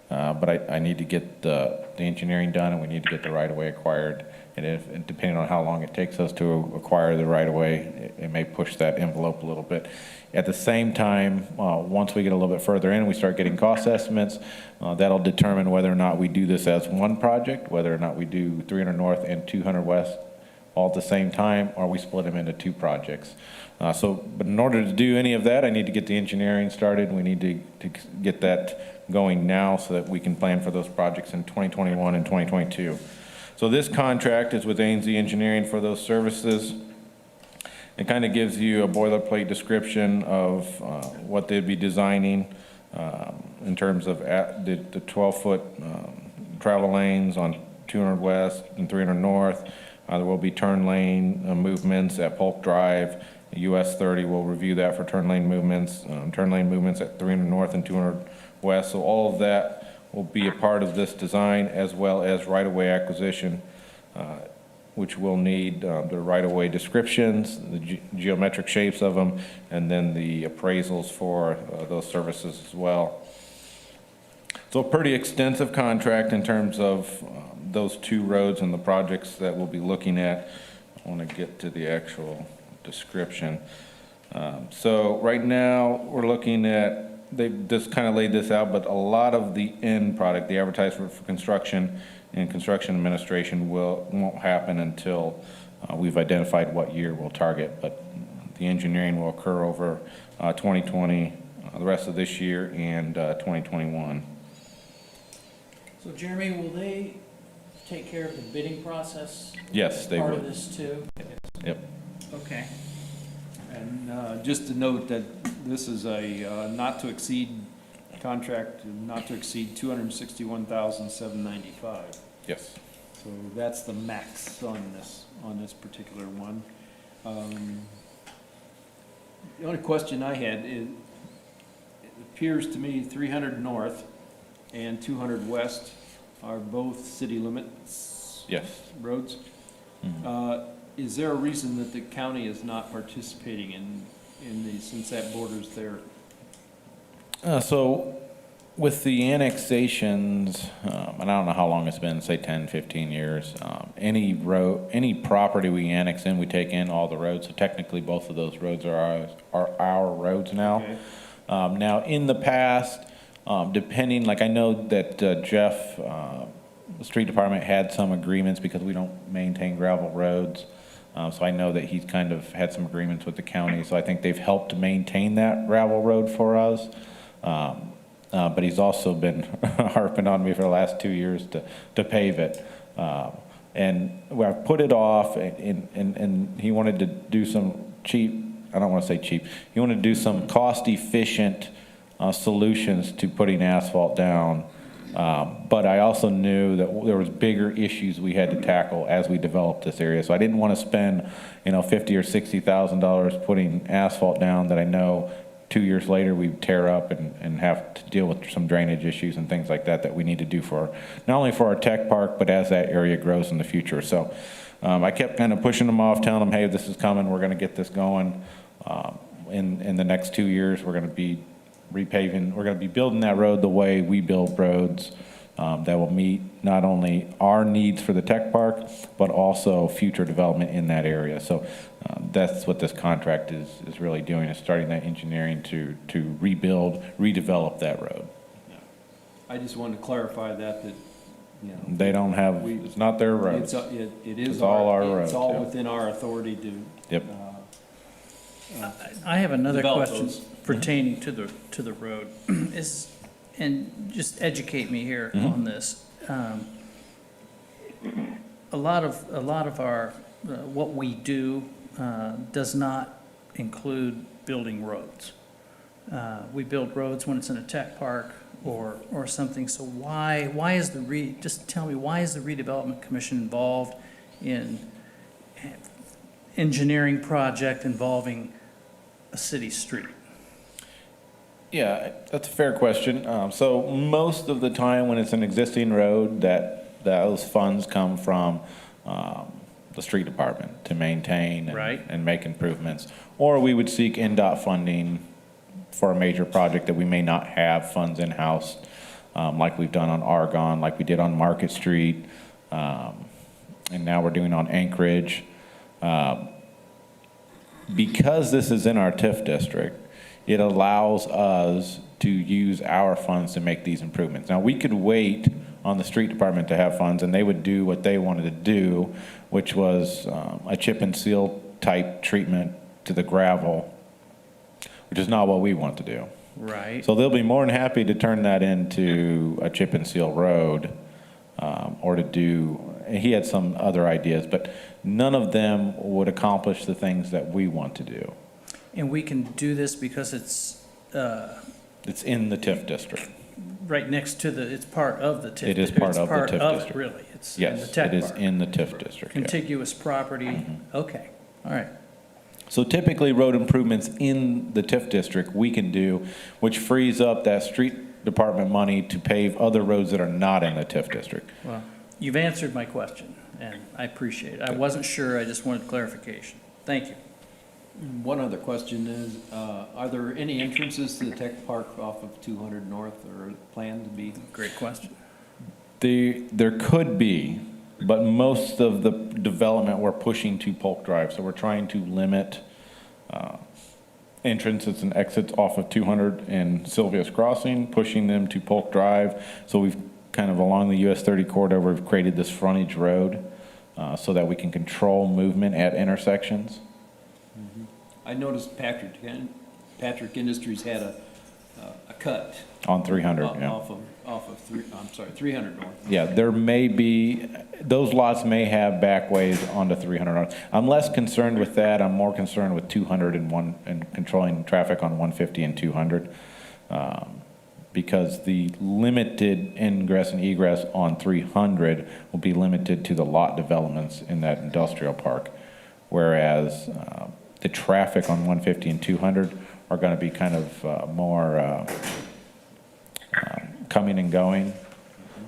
B: But I need to get the engineering done, and we need to get the right-of-way acquired. And depending on how long it takes us to acquire the right-of-way, it may push that envelope a little bit. At the same time, once we get a little bit further in, we start getting cost estimates. That'll determine whether or not we do this as one project, whether or not we do 300 North and 200 West all at the same time, or we split them into two projects. But in order to do any of that, I need to get the engineering started. We need to get that going now so that we can plan for those projects in 2021 and 2022. So this contract is with A&Z Engineering for those services. It kind of gives you a boilerplate description of what they'd be designing in terms of the 12-foot travel lanes on 200 West and 300 North. There will be turn lane movements at Polk Drive. US 30 will review that for turn lane movements at 300 North and 200 West. So all of that will be a part of this design, as well as right-of-way acquisition, which will need the right-of-way descriptions, the geometric shapes of them, and then the appraisals for those services as well. So a pretty extensive contract in terms of those two roads and the projects that we'll be looking at. I want to get to the actual description. So right now, we're looking at, they've just kind of laid this out, but a lot of the end product, the advertisement for construction and construction administration won't happen until we've identified what year we'll target. But the engineering will occur over 2020, the rest of this year, and 2021.
C: So Jeremy, will they take care of the bidding process?
B: Yes, they
C: Part
B: will.
C: of this too?
B: Yep.
C: Okay.
A: And just to note that this is a not to exceed contract, not to exceed $261,795.
B: Yes.
A: So that's the max on this particular one. The only question I had is, it appears to me 300 north and 200 west are both city limits
B: Yes.
A: roads.
B: Mhm.
A: Is there a reason that the county is not participating in these, since that borders there?
B: So with the annexations, and I don't know how long it's been, say 10, 15 years, any property we annex in, we take in all the roads. So technically, both of those roads are our roads now.
A: Okay.
B: Now, in the past, depending, like I know that Jeff, the street department had some agreements because we don't maintain gravel roads. So I know that he's kind of had some agreements with the county. So I think they've helped to maintain that gravel road for us. But he's also been harping on me for the last 2 years to pave it. And I put it off, and he wanted to do some cheap, I don't want to say cheap, he wanted to do some cost-efficient solutions to putting asphalt down. But I also knew that there was bigger issues we had to tackle as we developed this area. So I didn't want to spend, $50,000 or $60,000 putting asphalt down that I know 2 years later we tear up and have to deal with some drainage issues and things like that we need to do for, not only for our tech park, but as that area grows in the future. So I kept kind of pushing them off, telling them, hey, this is coming, we're going to get this going. In the next 2 years, we're going to be repaving, we're going to be building that road the way we build roads that will meet not only our needs for the tech park, but also future development in that area. So that's what this contract is really doing, is starting that engineering to rebuild, redevelop that road.
A: I just wanted to clarify that
B: They don't have, it's not their roads.
A: it is
B: It's all our roads,
A: It's all
B: yeah.
A: within our authority to.
B: Yep.
C: I have another
A: Develop
C: question
A: those.
C: pertaining to the road. And just educate me here on this. A lot of our, what we do does not include building roads. We build roads when it's in a tech park or something. So why is just tell me, why is the Redevelopment Commission involved in engineering project involving a city street?
B: Yeah, that's a fair question. So most of the time when it's an existing road, those funds come from the street department to maintain
C: Right.
B: and make improvements. Or we would seek NDOT funding for a major project that we may not have funds in-house, like we've done on Argonne, like we did on Market Street, and now we're doing on Anchorage. Because this is in our TIF district, it allows us to use our funds to make these improvements. Now, we could wait on the street department to have funds, and they would do what they wanted to do, which was a chip and seal type treatment to the gravel, which is not what we want to do.
C: Right.
B: So they'll be more than happy to turn that into a chip and seal road, or to do, he had some other ideas, but none of them would accomplish the things that we want to do.
C: And we can do this because it's
B: It's in the TIF district.
C: right next to it's part of the TIF.
B: It is part of the TIF district.
C: Really, it's in the
B: Yes,
C: tech
B: it is
C: park.
B: in the TIF district. yeah.
C: Contiguous property, okay, all right.
B: So typically, road improvements in the TIF district we can do, which frees up that street department money to pave other roads that are not in the TIF district.
C: Well, you've answered my question, and I appreciate it. I wasn't sure, I just wanted clarification. Thank you.
A: One other question is, are there any entrances to the tech park off of 200 North or planned to be?
C: Great question.
B: There could be, but most of the development we're pushing to Polk Drive, so we're trying to limit entrances and exits off of 200 and Sylvia's Crossing, pushing them to Polk Drive. So we've kind of along the US 30 corridor, we've created this frontage road so that we can control movement at intersections.
A: I noticed Patrick Industries had a cut.
B: On 300, yeah.
A: Off of 300 North.
B: Yeah, there may be, those lots may have backways onto 300 North. I'm less concerned with that. I'm more concerned with 200 and controlling traffic on 150 and 200. Because the limited ingress and egress on 300 will be limited to the lot developments in that industrial park. Whereas the traffic on 150 and 200 are going to be kind of more coming and going.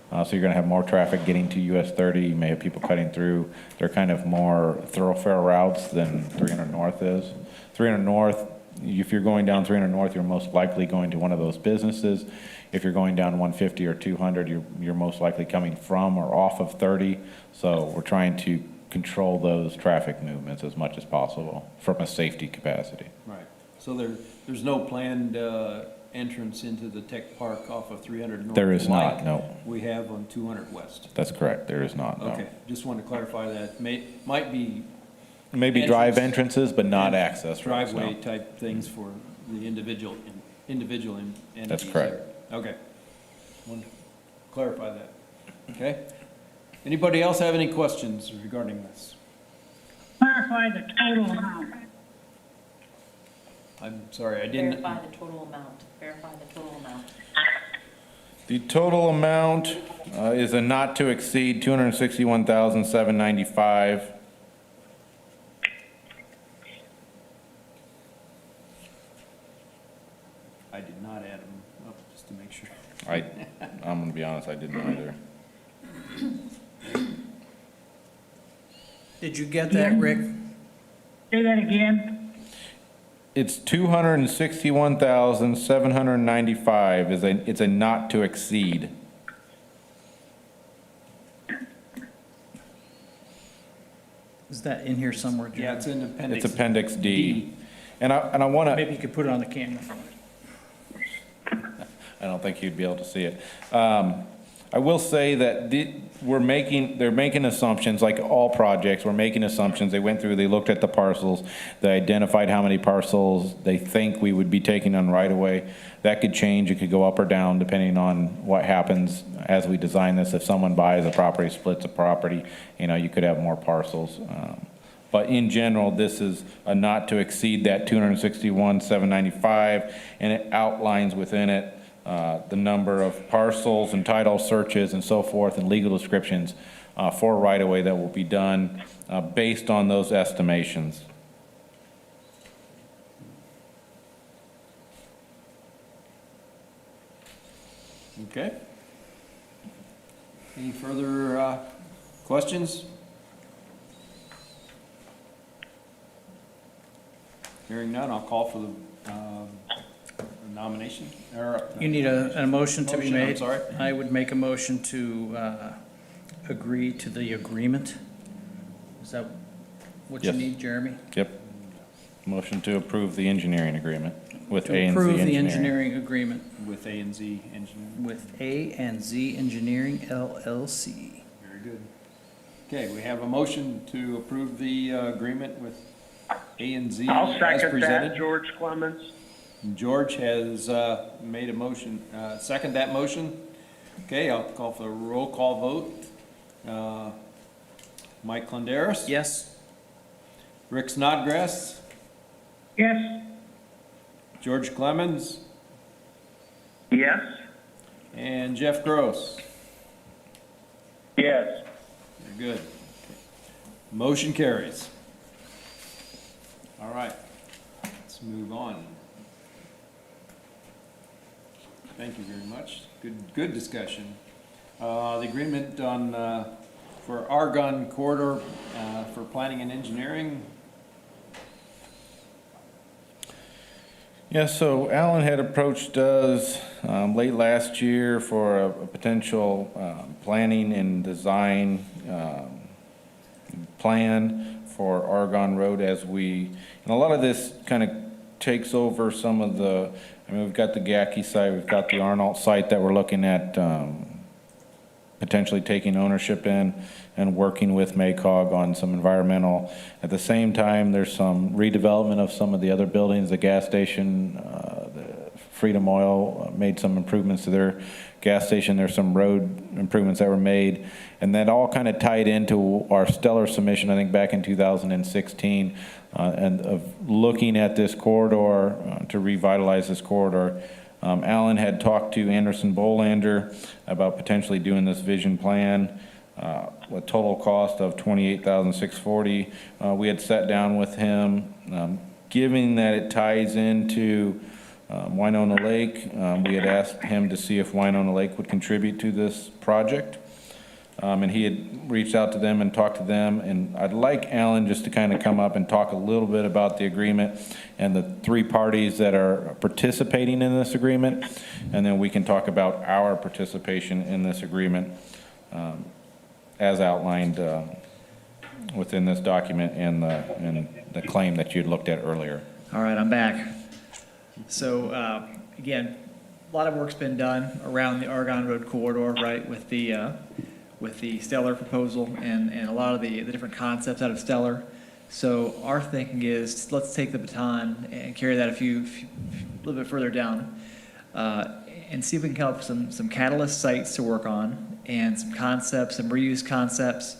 B: So you're going to have more traffic getting to US 30. You may have people cutting through. They're kind of more thoroughfare routes than 300 North is. 300 North, if you're going down 300 North, you're most likely going to one of those businesses. If you're going down 150 or 200, you're most likely coming from or off of 30. So we're trying to control those traffic movements as much as possible from a safety capacity.
A: Right. So there's no planned entrance into the tech park off of 300 North?
B: There is not,
A: like
B: no.
A: we have on 200 West?
B: That's correct, there is not, no.
A: Okay, just wanted to clarify that. Might be
B: Maybe drive entrances, but not access roads, no.
A: driveway type things for the individual entities.
B: That's correct.
A: there. Okay. Wanted to clarify that. Okay. Anybody else have any questions regarding this?
F: Clarify the total amount.
A: I'm sorry, I didn't.
E: Verify the total amount. Verify the total amount.
B: The total amount is a not to exceed $261,795.
A: I did not add them up, just to make sure.
B: I'm gonna be honest, I didn't either.
C: Did you get that, Rick?
F: Say that again.
B: It's $261,795 it's a not to exceed.
C: Is that in here somewhere, Jim?
A: Yeah, it's in appendix.
B: It's Appendix D. And I wanna,
C: Maybe you could put it on the camera.
B: I don't think you'd be able to see it. I will say that they're making assumptions, like all projects, we're making assumptions. They went through, they looked at the parcels, they identified how many parcels they think we would be taking on right away. That could change, it could go up or down depending on what happens as we design this. If someone buys a property, splits a property, you could have more parcels. But in general, this is a not to exceed that $261,795, and it outlines within it the number of parcels and title searches and so forth and legal descriptions for right-of-way that will be done based on those estimations.
A: Okay. Any further questions? Hearing none, I'll call for the nomination.
C: You need a motion to be
A: Motion, I'm
C: made?
A: sorry.
C: I would make a motion to agree to the agreement. Is that what you
B: Yes.
C: need, Jeremy?
B: Yep. Motion to approve the engineering agreement with
C: To
B: A and Z
C: approve the
B: Engineering.
C: engineering agreement
A: With A and Z Engineering.
C: with A and Z Engineering LLC.
A: Very good. Okay, we have a motion to approve the agreement with A and Z
D: I'll
A: as
D: second that,
A: presented.
D: George Clemens.
A: George has made a motion, second that motion. Okay, I'll call for a roll call vote. Mike Clenderis?
C: Yes?
A: Rick Snodgrass?
F: Yes.
A: George Clemens?
D: Yes?
A: And Jeff Gross?
D: Yes.
A: Very good. Motion carries. All right, let's move on. Thank you very much. Good discussion. The agreement on, for Argonne Corridor, for planning and engineering.
B: Yeah, so Alan had approached us late last year for a potential planning and design plan for Argonne Road and a lot of this kind of takes over some of we've got the Gacky site, we've got the Arnault site that we're looking at potentially taking ownership in and working with MACOG on some environmental. At the same time, there's some redevelopment of some of the other buildings, the gas station, the Freedom Oil made some improvements to their gas station. There's some road improvements that were made. And that all kind of tied into our stellar submission, I think back in 2016, and of looking at this corridor to revitalize this corridor. Alan had talked to Anderson Bolander about potentially doing this vision plan, with total cost of $28,640. We had sat down with him, given that it ties into Winona Lake. We had asked him to see if Winona Lake would contribute to this project. And he had reached out to them and talked to them. And I'd like Alan just to kind of come up and talk a little bit about the agreement and the three parties that are participating in this agreement. And then we can talk about our participation in this agreement as outlined within this document and the claim that you'd looked at earlier.
G: All right, I'm back. So again, a lot of work's been done around the Argonne Road corridor, right, with the Stellar proposal and a lot of the different concepts out of Stellar. So our thinking is let's take the baton and carry that a little bit further down and see if we can come up with some catalyst sites to work on and some concepts, some reuse concepts,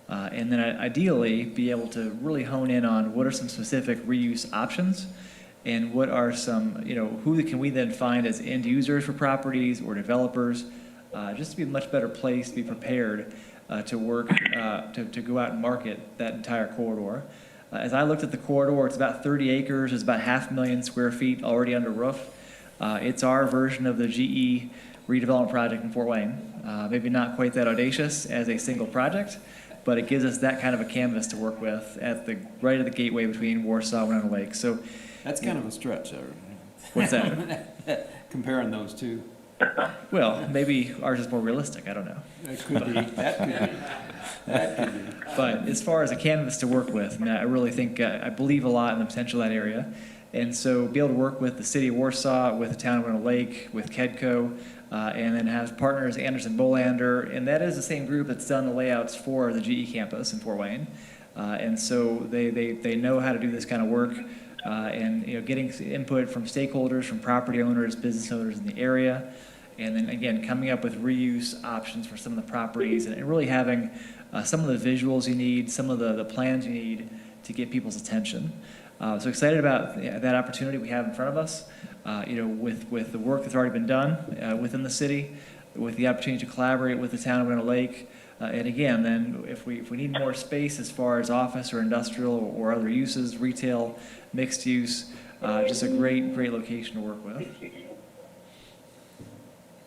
G: and then ideally be able to really hone in on what are some specific reuse options and what are some, who can we then find as end users for properties or developers, just to be a much better place to be prepared to work, to go out and market that entire corridor. As I looked at the corridor, it's about 30 acres, it's about 500,000 square feet already under roof. It's our version of the GE redevelopment project in Fort Wayne. Maybe not quite that audacious as a single project, but it gives us that kind of a canvas to work with at right at the gateway between Warsaw and Winona Lake. So
A: That's kind of a stretch,
G: what's that?
A: comparing those two.
G: Well, maybe ours is more realistic. I don't know.
A: That could be, that could be, that could be.
G: But as far as a canvas to work with, I really think, I believe a lot in the potential of that area. And so be able to work with the city of Warsaw, with the town of Winona Lake, with KEDCO, and then have partners Anderson Bolander, and that is the same group that's done the layouts for the GE campus in Fort Wayne. And so they know how to do this kind of work, and getting input from stakeholders, from property owners, business owners in the area, and then again coming up with reuse options for some of the properties, and really having some of the visuals you need, some of the plans you need to get people's attention. So excited about that opportunity we have in front of us, with the work that's already been done within the city, with the opportunity to collaborate with the town of Winona Lake. And again, then if we need more space as far as office or industrial or other uses, retail, mixed use, just a great location to work with.